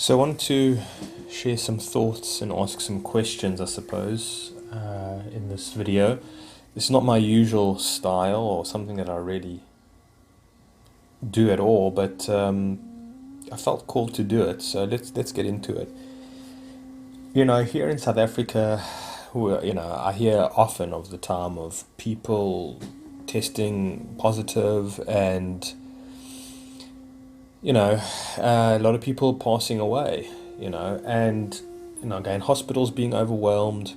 So I wanted to share some thoughts and ask some questions, I suppose, in this video. It's not my usual style or something that I really do at all, but I felt called to do it. So let's get into it. Here in South Africa, I hear often of the time of people testing positive and a lot of people passing away, and again, hospitals being overwhelmed,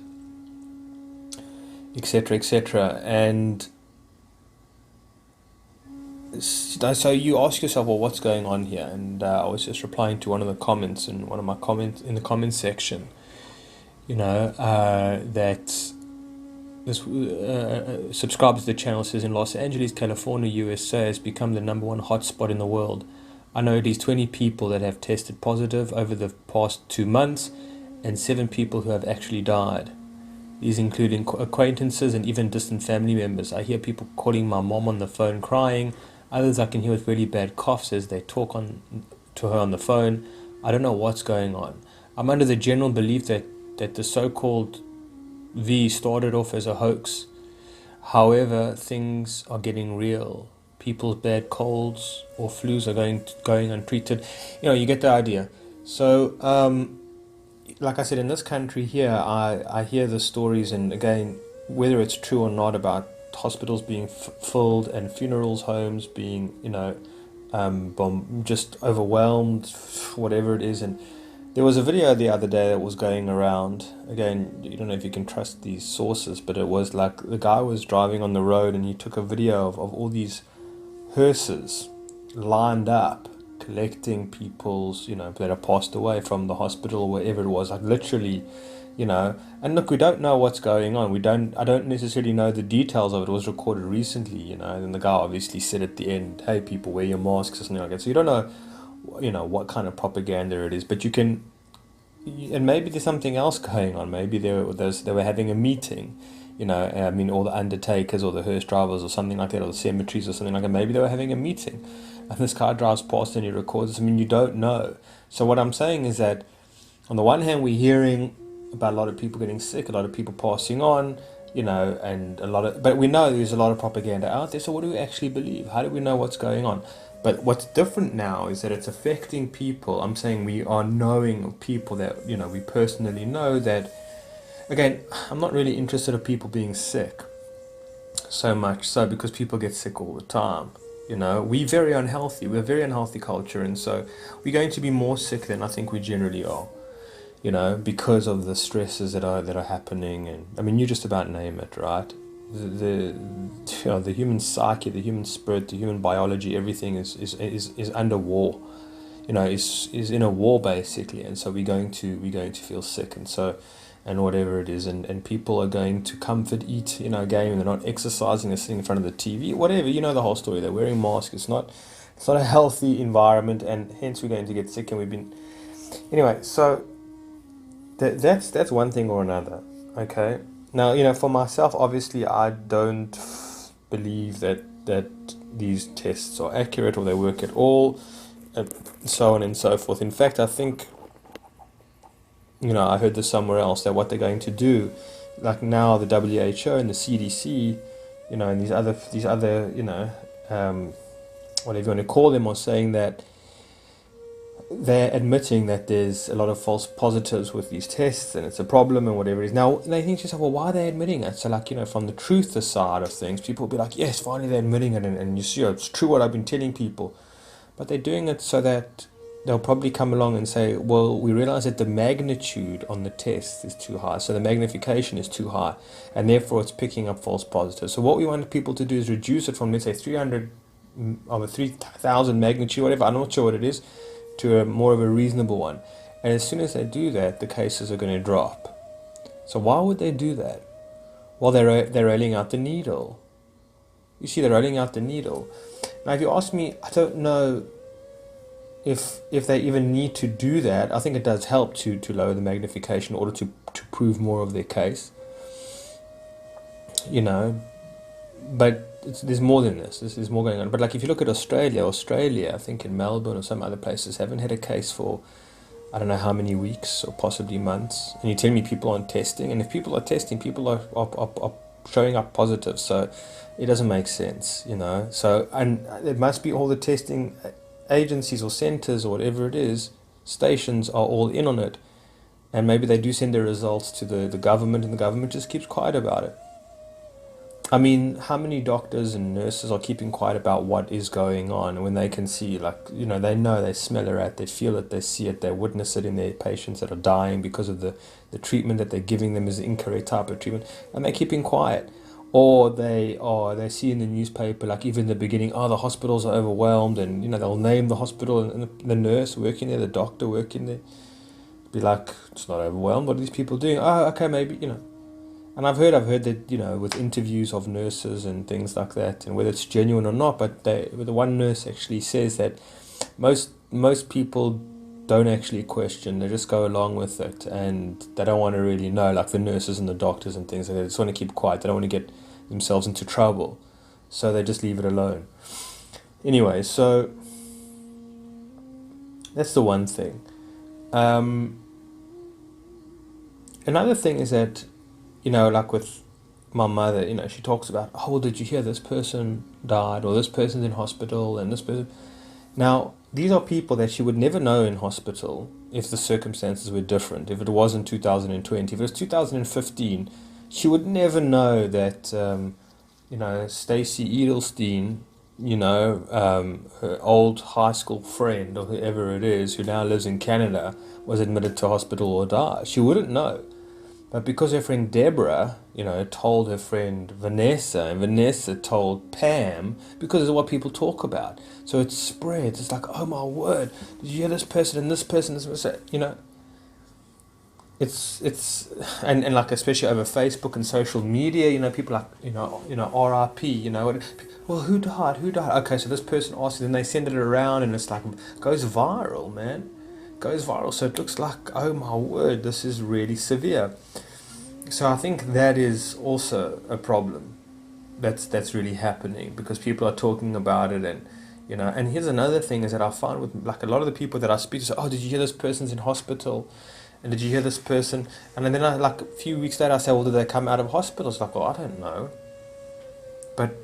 etc., etc. And so you ask yourself, well, what's going on here? And I was just replying to one of the comments in one of my comments in the comments section, that this subscriber to the channel says in Los Angeles, California, USA has become the #1 hotspot in the world. I know at least 20 people that have tested positive over the past 2 months and 7 people who have actually died. These including acquaintances and even distant family members. I hear people calling my mom on the phone crying. Others I can hear with really bad coughs as they talk to her on the phone. I don't know what's going on. I'm under the general belief that the so-called V started off as a hoax. However, things are getting real. People's bad colds or flus are going untreated. You get the idea. So, like I said, in this country here, I hear the stories, and again, whether it's true or not, about hospitals being filled and funerals homes being, just overwhelmed, whatever it is. And there was a video the other day that was going around. Again, you don't know if you can trust these sources, but it was like the guy was driving on the road and he took a video of all these hearses lined up collecting people's, that are passed away from the hospital or wherever it was, like literally, and look, we don't know what's going on. I don't necessarily know the details of it. It was recorded recently, and the guy obviously said at the end, hey, people, wear your masks or something like that. So you don't know, what kind of propaganda it is, but you can, and maybe there's something else going on. Maybe they were having a meeting, all the undertakers or the hearse drivers or something like that, or the cemeteries or something like that. Maybe they were having a meeting, and this car drives past and he records. You don't know. So what I'm saying is that, on the one hand, we're hearing about a lot of people getting sick, a lot of people passing on, and but we know there's a lot of propaganda out there. So what do we actually believe? How do we know what's going on? But what's different now is that it's affecting people. I'm saying we are knowing of people that, we personally know that. Again, I'm not really interested in people being sick so much so because people get sick all the time. We're very unhealthy. We're a very unhealthy culture, and so we're going to be more sick than I think we generally are. Because of the stresses that are happening, and you just about name it, right? The human psyche, the human spirit, the human biology, everything is under war. Is in a war basically, and so we're going to feel sick, and whatever it is, and people are going to comfort eat, again, they're not exercising, they're sitting in front of the TV, whatever, the whole story. They're wearing masks. It's not a healthy environment, and hence we're going to get sick. And we've been anyway. So that's one thing or another. Okay. Now, for myself, obviously, I don't believe that these tests are accurate or they work at all, and so on and so forth. In fact, I think, I heard this somewhere else, that what they're going to do, like now the WHO and the CDC, and these other, whatever you want to call them, are saying that they're admitting that there's a lot of false positives with these tests and it's a problem and whatever it is. Now, they think to yourself, well, why are they admitting it? So, from the truth side of things, people will be like, yes, finally they're admitting it, and you see, it's true what I've been telling people. But they're doing it so that they'll probably come along and say, well, we realize that the magnitude on the test is too high, so the magnification is too high, and therefore it's picking up false positives. So what we want people to do is reduce it from, let's say, 300 over 3,000 magnitude, whatever, I'm not sure what it is, to a more of a reasonable one. And as soon as they do that, the cases are going to drop. So why would they do that? Well, they're rolling out the needle. You see, they're rolling out the needle. Now, if you ask me, I don't know if they even need to do that. I think it does help to lower the magnification in order to prove more of their case. But there's more than this. There's more going on. But if you look at Australia, I think in Melbourne or some other places, haven't had a case for, I don't know how many weeks or possibly months, and you tell me people aren't testing, and if people are testing, people are showing up positive, so it doesn't make sense, you know. So, and it must be all the testing agencies or centers or whatever it is, stations are all in on it, and maybe they do send their results to the government, and the government just keeps quiet about it. I mean, how many doctors and nurses are keeping quiet about what is going on when they can see, like, you know, they know, they smell a rat, they feel it, they see it, they witness it in their patients that are dying because of the treatment that they're giving them is the incorrect type of treatment, and they're keeping quiet. Or they see in the newspaper, like even in the beginning, oh, the hospitals are overwhelmed, and, you know, they'll name the hospital and the nurse working there, the doctor working there, be like, it's not overwhelmed, what are these people doing? Oh, okay, maybe, you know. And I've heard that, you know, with interviews of nurses and things like that, and whether it's genuine or not, but the one nurse actually says that most people don't actually question, they just go along with it, and they don't want to really know, like the nurses and the doctors and things like that. They just want to keep quiet, they don't want to get themselves into trouble, so they just leave it alone. Anyway, so that's the one thing. Another thing is that, you know, like with my mother, you know, she talks about, oh, well, did you hear this person died, or this person's in hospital, and this person. Now, these are people that she would never know in hospital if the circumstances were different. If it wasn't 2020, if it was 2015, she would never know that, you know, Stacey Edelstein, you know, her old high school friend, or whoever it is, who now lives in Canada, was admitted to hospital or died. She wouldn't know. But because her friend Deborah, you know, told her friend Vanessa, and Vanessa told Pam, because of what people talk about. So it spreads. It's like, oh my word, did you hear this person and this person, this person, you know? It's and like, especially over Facebook and social media, you know, people like, you know, RIP, you know, well, who died? Okay, so this person asked, then they send it around, and it's like, goes viral, man. Goes viral. So it looks like, oh my word, this is really severe. So I think that is also a problem that's really happening, because people are talking about it, and, you know. And here's another thing is that I find with, like, a lot of the people that I speak to say, oh, did you hear this person's in hospital, and did you hear this person, and then I, like, a few weeks later I say, well, did they come out of hospital? It's like, well, I don't know, but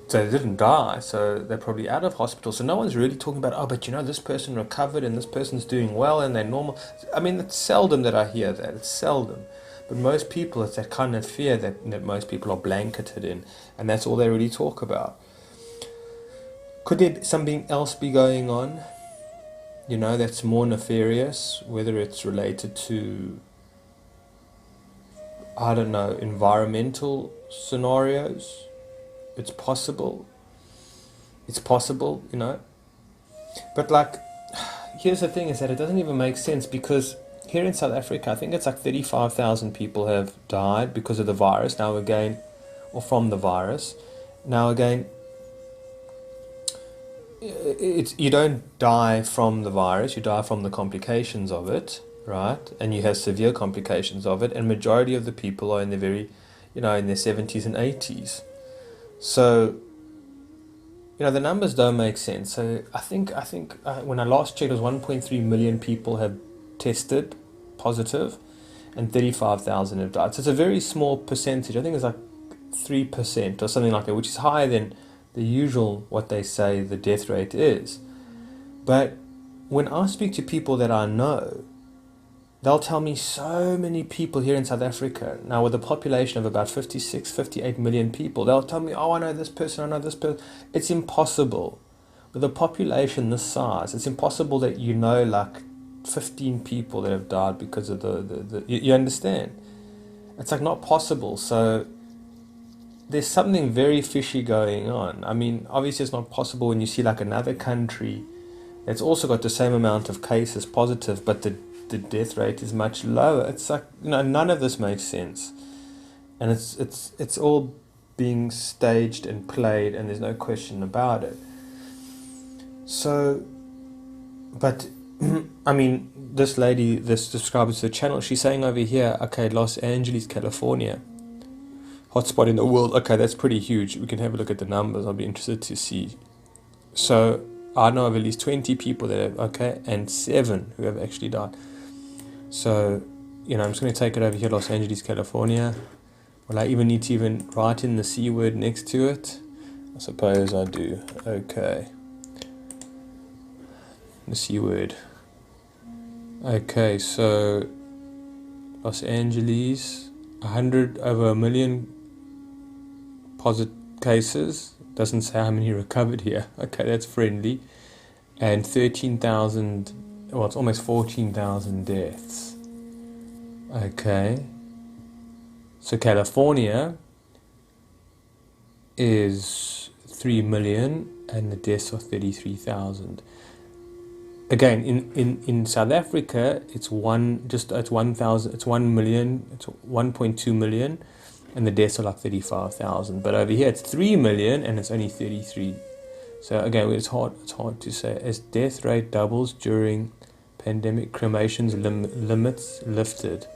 so they didn't die, so they're probably out of hospital. So no one's really talking about, oh, but, you know, this person recovered and this person's doing well and they're normal. I mean, it's seldom that I hear that. It's seldom. But most people, it's that kind of fear that most people are blanketed in, and that's all they really talk about. Could there be something else be going on, you know, that's more nefarious, whether it's related to, I don't know, environmental scenarios? It's possible, you know. But, like, here's the thing is that it doesn't even make sense, because here in South Africa, I think it's like 35,000 people have died because of the virus. Now again, or from the virus. Now again, you don't die from the virus, you die from the complications of it, right? And you have severe complications of it, and majority of the people are in their very, you know, in their 70s and 80s. So, you know, the numbers don't make sense. So I think when I last checked, it was 1.3 million people have tested positive, and 35,000 have died. So it's a very small percentage. I think it's like 3% or something like that, which is higher than the usual, what they say the death rate is. But when I speak to people that I know, they'll tell me so many people here in South Africa, now with a population of about 56, 58 million people, they'll tell me, oh, I know this person, I know this person. It's impossible. With a population this size, it's impossible that you know, like, 15 people that have died because of the you understand? It's like not possible. So there's something very fishy going on. I mean, obviously it's not possible when you see like another country that's also got the same amount of cases positive, but the death rate is much lower. It's like, you know, none of this makes sense, and it's all being staged and played, and there's no question about it. So, but I mean, this lady, this subscriber to the channel, she's saying over here, okay, Los Angeles, California, hotspot in the world. Okay, that's pretty huge. We can have a look at the numbers. I'll be interested to see. So I know of at least 20 people that have, okay, and 7 who have actually died. So, I'm just going to take it over here, Los Angeles, California. Will I even need to even write in the C word next to it? I suppose I do. Okay. The C word. Okay, so Los Angeles, 100 over a million positive cases. Doesn't say how many recovered here. Okay, that's friendly. And 13,000, well, it's almost 14,000 deaths. Okay. So California is 3 million and the deaths are 33,000. Again, in South Africa, it's 1,000, it's 1 million, it's 1.2 million, and the deaths are like 35,000. But over here, it's 3 million and it's only 33. So again, it's hard to say. As death rate doubles during pandemic, cremations limits lifted.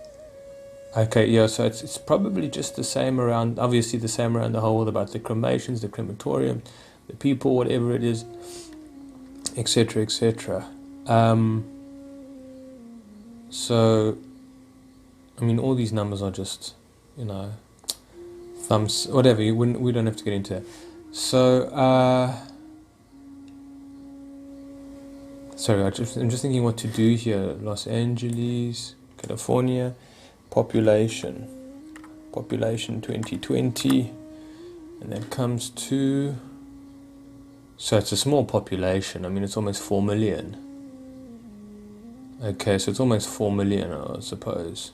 Okay, yeah, so it's probably just the same around, obviously the same around the whole world about the cremations, the crematorium, the people, whatever it is, etc., etc. So, I mean, all these numbers are just, thumbs, whatever. We don't have to get into that. So, sorry, I'm just thinking what to do here. Los Angeles, California, population 2020, and that comes to. So it's a small population. I mean, it's almost 4 million. Okay, so it's almost 4 million, I suppose.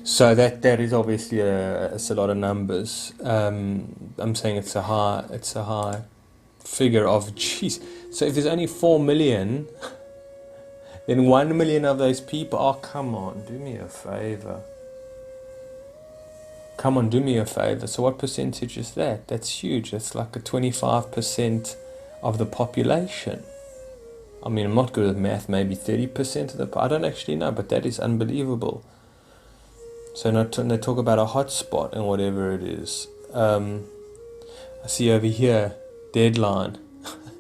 So that is obviously it's a lot of numbers. I'm saying it's a high figure of, geez. So if there's only 4 million, then 1 million of those people, oh, come on, do me a favor. Come on, do me a favor. So what percentage is that? That's huge. That's like a 25% of the population. I mean, I'm not good at math. Maybe 30% of I don't actually know, but that is unbelievable. So they talk about a hotspot and whatever it is. I see over here, deadline.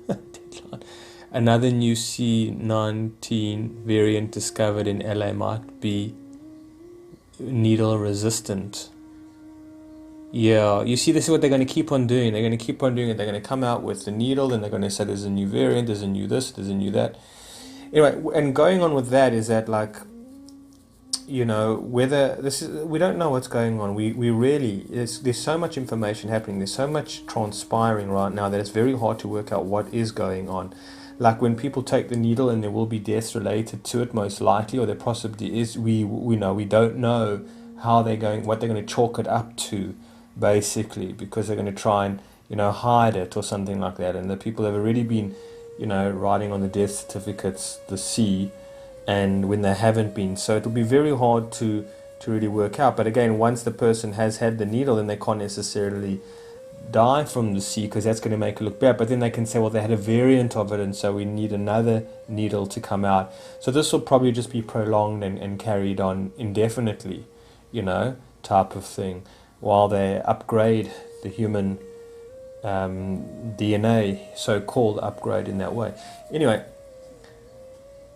Deadline. Another new C19 variant discovered in LA might be needle resistant. Yeah, you see, this is what they're going to keep on doing. They're going to keep on doing it. They're going to come out with the needle, and they're going to say there's a new variant, there's a new this, there's a new that. Anyway, and going on with that is that, like, whether this is, we don't know what's going on. We really, there's so much information happening. There's so much transpiring right now that it's very hard to work out what is going on. Like when people take the needle, and there will be deaths related to it, most likely, or there possibly is. We don't know how they're going, what they're going to chalk it up to, basically, because they're going to try and hide it or something like that. And the people have already been writing on the death certificates the C, and when they haven't been, so it'll be very hard to really work out. But again, once the person has had the needle, then they can't necessarily die from the C, because that's going to make it look bad. But then they can say, well, they had a variant of it, and so we need another needle to come out. So this will probably just be prolonged and carried on indefinitely, type of thing, while they upgrade the human DNA, so-called upgrade in that way. Anyway,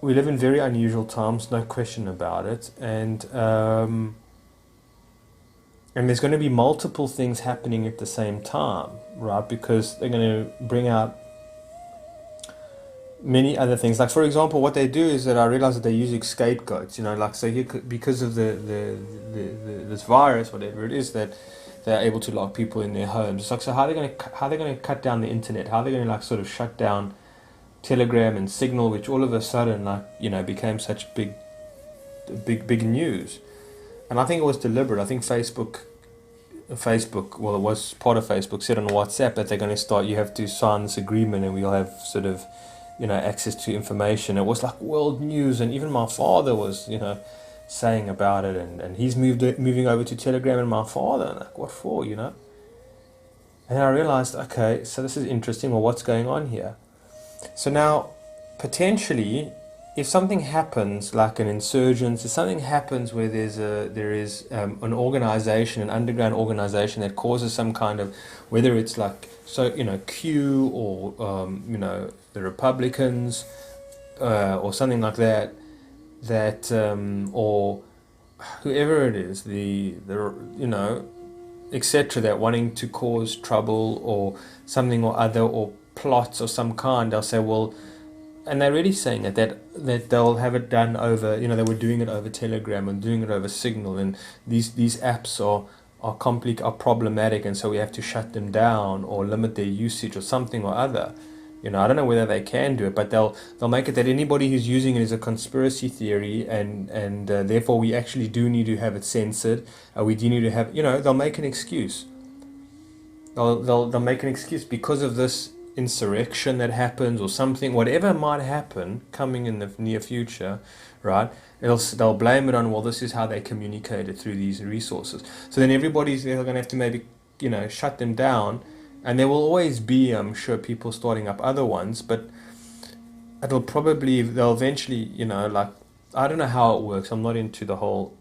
we live in very unusual times, no question about it, and there's going to be multiple things happening at the same time, right? Because they're going to bring out many other things. Like, for example, what they do is that I realize that they're using scapegoats. So here, because of this virus, whatever it is, that they're able to lock people in their homes. It's like, so how are they going to cut down the internet? How are they going to sort of shut down Telegram and Signal, which all of a sudden became such big news? And I think it was deliberate. I think Facebook, well, it was part of Facebook, said on WhatsApp that they're going to start, you have to sign this agreement and we'll have sort of, access to information. It was like world news, and even my father was, saying about it, and he's moving over to Telegram, and my father, like, what for, And I realized, okay, so this is interesting. Well, what's going on here? So now, potentially, if something happens, like an insurgence, if something happens where there is an organization, an underground organization that causes some kind of, whether it's like, so Q or the Republicans, or something like that, or whoever it is, the etc., that wanting to cause trouble or something or other, or plots or some kind, they'll say, well, and they're really saying that they'll have it done over, they were doing it over Telegram and doing it over Signal, and these apps are problematic, and so we have to shut them down or limit their usage or something or other. I don't know whether they can do it, but they'll make it that anybody who's using it is a conspiracy theory, and therefore we actually do need to have it censored. We do need to have, they'll make an excuse. They'll make an excuse because of this insurrection that happens or something, whatever might happen coming in the near future, right? They'll blame it on, well, this is how they communicated through these resources. So then they're going to have to maybe shut them down, and there will always be, I'm sure, people starting up other ones, but they'll eventually, I don't know how it works. I'm not into the whole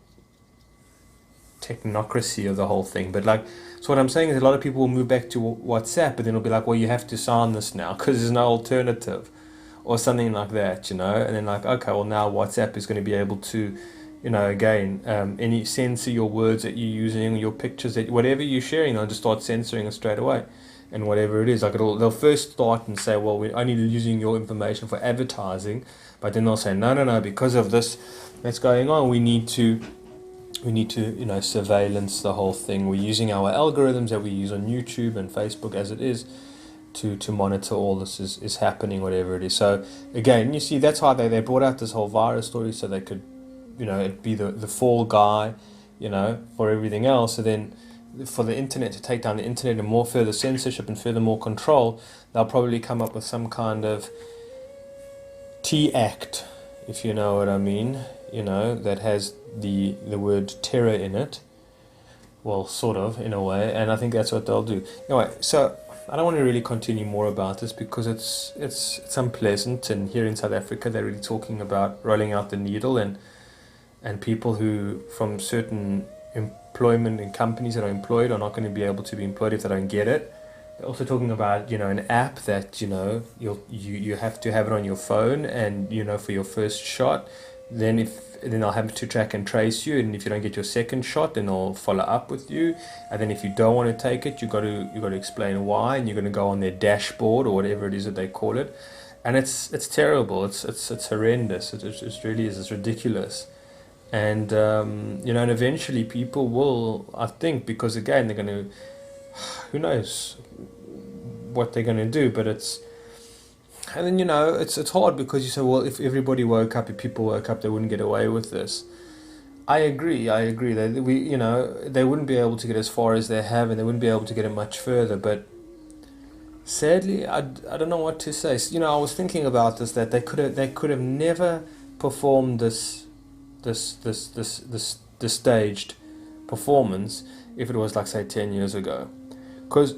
technocracy of the whole thing, but so what I'm saying is a lot of people will move back to WhatsApp, but then it'll be like, well, you have to sign this now because there's no alternative, or something like that, and then okay, well, now WhatsApp is going to be able to, again, any censor your words that you're using, your pictures, that whatever you're sharing, they'll just start censoring it straight away, and whatever it is, they'll first start and say, well, we're only using your information for advertising, but then they'll say, no, because of this that's going on, we need to surveillance the whole thing. We're using our algorithms that we use on YouTube and Facebook as it is to monitor all this is happening, whatever it is. So again, you see, that's why they brought out this whole virus story, so they could, it'd be the fall guy, for everything else. So then for the internet to take down the internet and more further censorship and further more control, they'll probably come up with some kind of T-Act, if you know what I mean, that has the word terror in it. Well, sort of, in a way, and I think that's what they'll do. Anyway, so I don't want to really continue more about this because it's unpleasant, and here in South Africa they're really talking about rolling out the needle, and people who from certain employment and companies that are employed are not going to be able to be employed if they don't get it. They're also talking about an app that you have to have it on your phone, and for your first shot. Then they'll have to track and trace you, and if you don't get your second shot, then they'll follow up with you. And then if you don't want to take it, you got to explain why, and you're going to go on their dashboard or whatever it is that they call it. And it's terrible. It's horrendous. It really is. It's ridiculous. And and eventually people will, I think, because again they're going to, who knows what they're going to do, but it's. And then it's hard because you say, well, if everybody woke up, if people woke up, they wouldn't get away with this. I agree. They wouldn't be able to get as far as they have, and they wouldn't be able to get it much further. But sadly, I don't know what to say. I was thinking about this, that they could have never performed this staged performance if it was say 10 years ago, because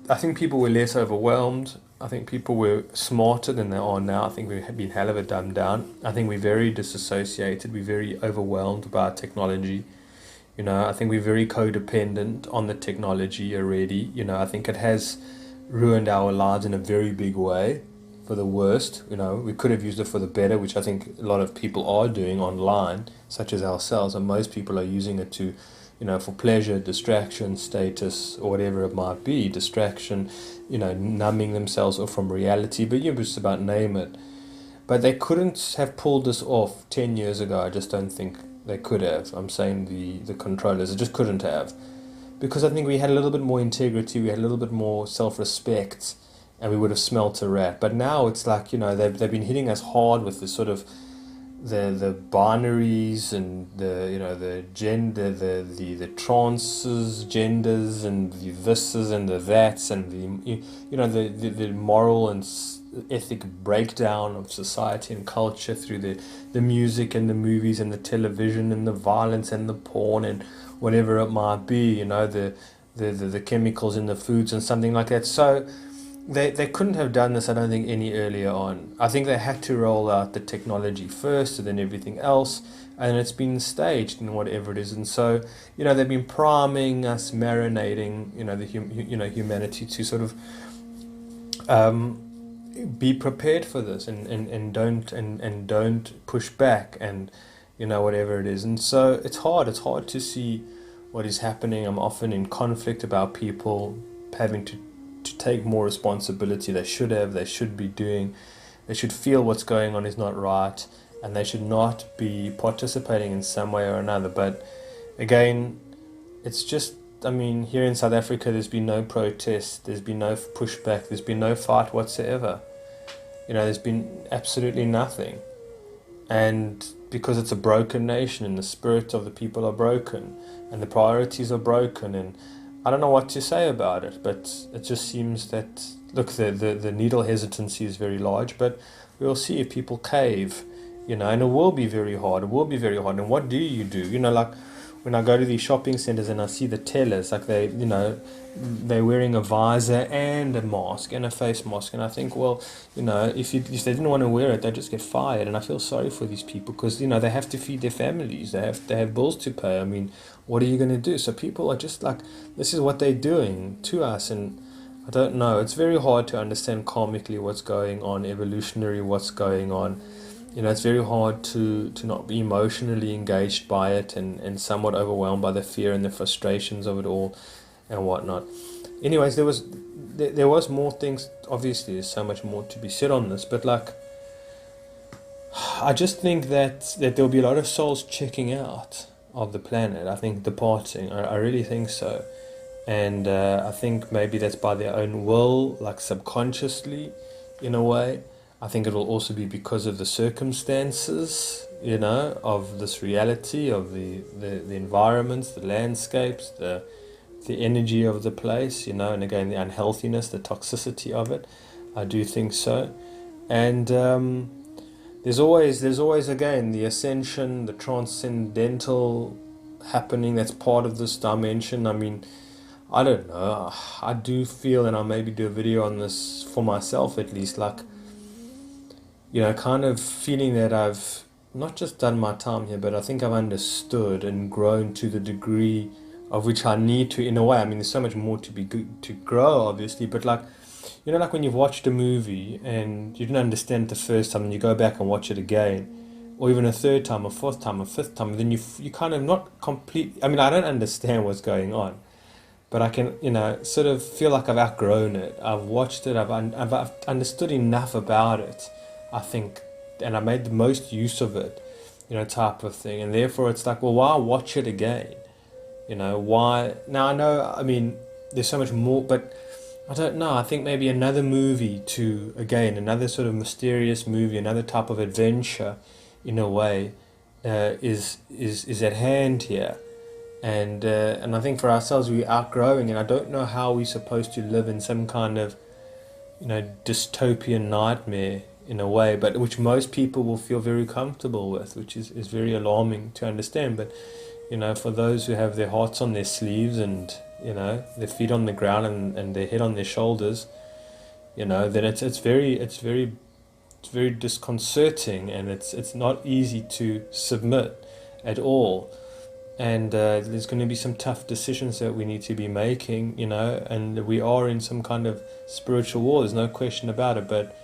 I think people were less overwhelmed. I think people were smarter than they are now. I think we've been hell of a dumbed down. I think we're very disassociated. We're very overwhelmed by technology. I think we're very codependent on the technology already. I think it has ruined our lives in a very big way, for the worst. We could have used it for the better, which I think a lot of people are doing online, such as ourselves, and most people are using it to for pleasure, distraction, status, or whatever it might be, distraction, numbing themselves off from reality, but just about name it. But they couldn't have pulled this off 10 years ago. I just don't think they could have. I'm saying the controllers, they just couldn't have. Because I think we had a little bit more integrity, we had a little bit more self-respect, and we would have smelt a rat. But now it's like, they've been hitting us hard with this sort of the binaries and the gender, the transes, genders, and the thises and the that's, and the moral and ethic breakdown of society and culture through the music and the movies and the television and the violence and the porn and whatever it might be, the chemicals in the foods and something like that. So They couldn't have done this, I don't think, any earlier on. I think they had to roll out the technology first and then everything else, and it's been staged and whatever it is. And so, they've been priming us, marinating, humanity to sort of be prepared for this, and don't push back, and whatever it is. And so it's hard to see what is happening. I'm often in conflict about people having to take more responsibility. They should be doing, they should feel what's going on is not right, and they should not be participating in some way or another. But again, it's just, I mean, here in South Africa, there's been no protest, there's been no pushback, there's been no fight whatsoever. There's been absolutely nothing. And because it's a broken nation, and the spirit of the people are broken, and the priorities are broken, and I don't know what to say about it, but it just seems that, look, the needle hesitancy is very large, but we'll see if people cave, and it will be very hard. It will be very hard. And what do? Like when I go to these shopping centers and I see the tellers, like they're wearing a visor and a mask and a face mask, and I think, well, if they didn't want to wear it, they'd just get fired. And I feel sorry for these people, because they have to feed their families, they have bills to pay. I mean, what are you going to do? So people are just like, this is what they're doing to us, and I don't know. It's very hard to understand karmically what's going on, evolutionary what's going on. It's very hard to not be emotionally engaged by it, and somewhat overwhelmed by the fear and the frustrations of it all and whatnot. Anyways, there was more things. Obviously, there's so much more to be said on this, but like, I just think that there'll be a lot of souls checking out of the planet. I think departing. I really think so. And I think maybe that's by their own will, like subconsciously, in a way. I think it will also be because of the circumstances, of this reality, of the environments, the landscapes, the energy of the place, and again, the unhealthiness, the toxicity of it. I do think so. And there's always again the ascension, the transcendental happening that's part of this dimension. I mean, I don't know. I do feel, and I'll maybe do a video on this for myself at least, like, kind of feeling that I've not just done my time here, but I think I've understood and grown to the degree of which I need to, in a way. I mean, there's so much more to be good, to grow, obviously, but like, like when you've watched a movie and you didn't understand it the first time, and you go back and watch it again, or even a third time, a fourth time, a fifth time, and then you kind of not complete. I mean, I don't understand what's going on, but I can, sort of feel like I've outgrown it. I've watched it. I've understood enough about it, I think, and I made the most use of it, type of thing. And therefore, it's like, well, why watch it again? Why? Now, I know, I mean, there's so much more, but I don't know. I think maybe another movie another sort of mysterious movie, another type of adventure, in a way, is at hand here. And I think for ourselves, we're outgrowing, and I don't know how we're supposed to live in some kind of, dystopian nightmare, in a way, but which most people will feel very comfortable with, which is very alarming to understand. But for those who have their hearts on their sleeves, and their feet on the ground, and their head on their shoulders, then it's very disconcerting, and it's not easy to submit at all. And there's going to be some tough decisions that we need to be making, and we are in some kind of spiritual war. There's no question about it. But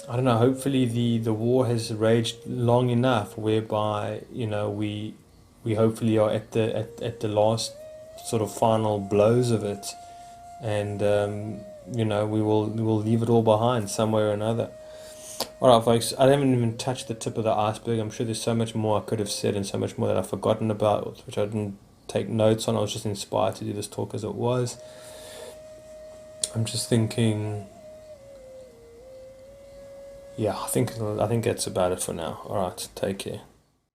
I don't know. Hopefully, the war has raged long enough whereby we hopefully are at the last sort of final blows of it, and we will leave it all behind some way or another. Alright, folks, I haven't even touched the tip of the iceberg. I'm sure there's so much more I could have said, and so much more that I've forgotten about, which I didn't take notes on. I was just inspired to do this talk as it was. I'm just thinking, yeah, I think that's about it for now. Alright, take care.